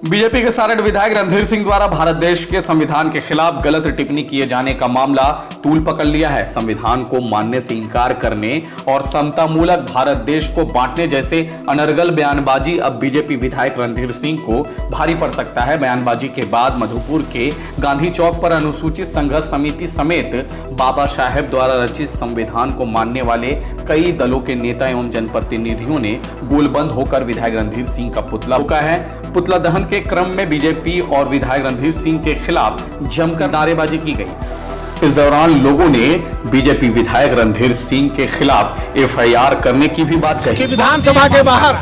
BJP के सारठ विधायक रणधीर सिंह द्वारा भारत देश के संविधान के खिलाफ गलत टिप्पणी किए जाने का मामला तूल पकड़ लिया है। संविधान को मानने से इनकार करने और समतामूलक भारत देश को बांटने जैसे अनर्गल बयानबाजी अब बीजेपी विधायक रणधीर सिंह को भारी पड़ सकता है। बयानबाजी के बाद मधुपुर के गांधी चौक पर अनुसूचित संघर्ष समिति समेत बाबा साहेब द्वारा रचित संविधान को मानने वाले कई दलों के नेता एवं जनप्रतिनिधियों ने गोलबंद होकर विधायक रणधीर सिंह का पुतला फूंका है। पुतला दहन के क्रम में बीजेपी और विधायक रणधीर सिंह के खिलाफ जमकर नारेबाजी की गई। इस दौरान लोगों ने बीजेपी विधायक रणधीर सिंह के खिलाफ एफआईआर करने की भी बात कही। विधानसभा के बाहर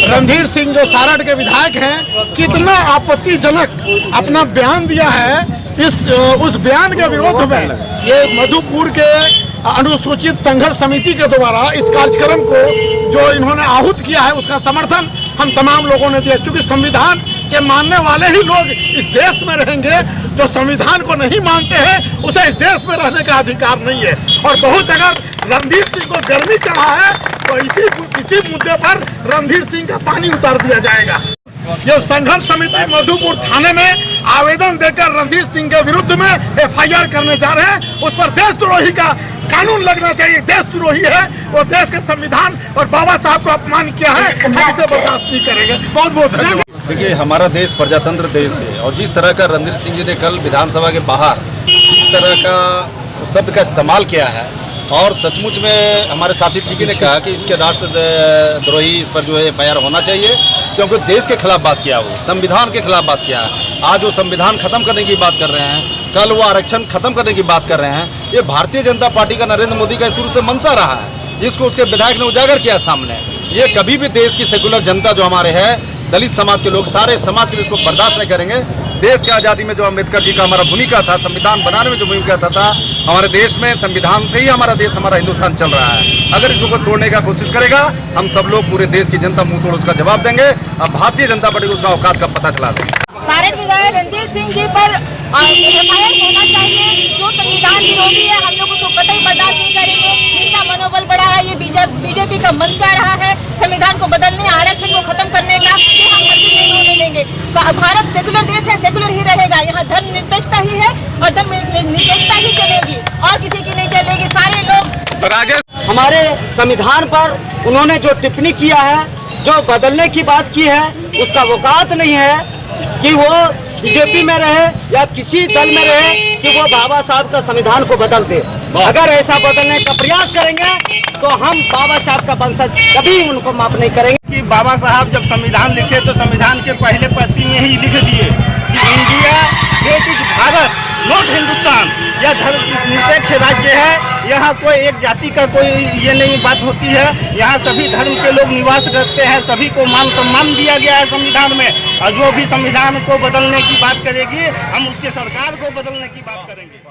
रणधीर सिंह जो सारठ के विधायक हैं, कितना आपत्तिजनक अपना बयान दिया है। उस बयान के विरोध में ये मधुपुर के अनुसूचित संघर्ष समिति के द्वारा इस कार्यक्रम को जो इन्होंने आहूत किया है, उसका समर्थन हम तमाम लोगों ने दिया। चूंकि संविधान के मानने वाले ही लोग इस देश में रहेंगे, जो संविधान को नहीं मानते हैं उसे इस देश में रहने का अधिकार नहीं है। और बहुत अगर रणधीर सिंह को गर्मी चढ़ा है तो इसी मुद्दे पर रणधीर सिंह का पानी उतार दिया जाएगा। ये संघर्ष समिति मधुपुर थाने में आवेदन देकर रणधीर सिंह के विरुद्ध में एफआईआर करने जा रहे हैं। उस पर देशद्रोही का कानून लगना चाहिए। देशद्रोही है और देश के संविधान और बाबा साहब को अपमान किया है, हम इसे बर्दाश्त नहीं करेंगे। बहुत बहुत धन्यवाद। देखिए, हमारा देश प्रजातंत्र देश है और जिस तरह का रणधीर सिंह जी ने कल विधानसभा के बाहर इस तरह का शब्द का इस्तेमाल किया है और सचमुच में हमारे साथी ठीक ने कहा कि इसके राष्ट्रद्रोही इस पर जो है एफआईआर होना चाहिए, क्योंकि देश के खिलाफ बात किया, वो संविधान के खिलाफ बात किया। आज वो संविधान खत्म करने की बात कर रहे हैं, कल वो आरक्षण खत्म करने की बात कर रहे हैं। ये भारतीय जनता पार्टी का, नरेंद्र मोदी का शुरू से मंशा रहा है, जिसको उसके विधायक ने उजागर किया सामने। ये कभी भी देश की सेकुलर जनता जो हमारे है, दलित समाज के लोग, सारे समाज के लिए इसको बर्दाश्त नहीं करेंगे। देश की आज़ादी में जो अम्बेडकर जी का हमारा भूमिका था, संविधान बनाने में जो भूमिका था हमारे देश में संविधान से ही हमारा देश, हमारा हिंदुस्तान चल रहा है। अगर इसको तोड़ने का कोशिश करेगा, हम सब लोग, पूरे देश की जनता मुंह तोड़ उसका जवाब देंगे। अब भारतीय जनता पार्टी को उसका औकात का पता चला देंगे। सारठ विधायक रणधीर सिंह जी पर एफआईआर होना चाहिए। जो संविधान विरोधी है, हम लोग उसको कतई बर्दाश्त नहीं करेंगे। इनका मनोबल बढ़ा है, ये बीजेपी का मंशा रहा है संविधान को बदलने, आरक्षण को खत्म करने का, ये हम मंजूर नहीं होने देंगे। भारत सेकुलर देश है, सेकुलर ही रहेगा। यहाँ धर्म निरपेक्षता ही है और धर्म निरपेक्षता ही चलेगी और किसी की नहीं चलेगी। सारे लोग हमारे संविधान पर उन्होंने जो टिप्पणी किया है, जो बदलने की बात की है, उसका औकात नहीं है कि वो बीजेपी में रहे या किसी दल में रहे कि वो बाबा साहब का संविधान को बदल दे। अगर ऐसा बदलने का प्रयास करेंगे तो हम बाबा साहब का वंशज कभी उनको माफ नहीं करेंगे। कि बाबा साहब जब संविधान लिखे तो संविधान के पहले पंक्ति में ही लिख दिए कि India Gate is Bharat not Hindustan. यह धर्म निरपेक्ष राज्य है, यहाँ कोई एक जाति का कोई ये नहीं बात होती है। यहाँ सभी धर्म के लोग निवास करते हैं, सभी को मान सम्मान दिया गया है संविधान में। और जो भी संविधान को बदलने की बात करेगी, हम उसके सरकार को बदलने की बात करेंगे।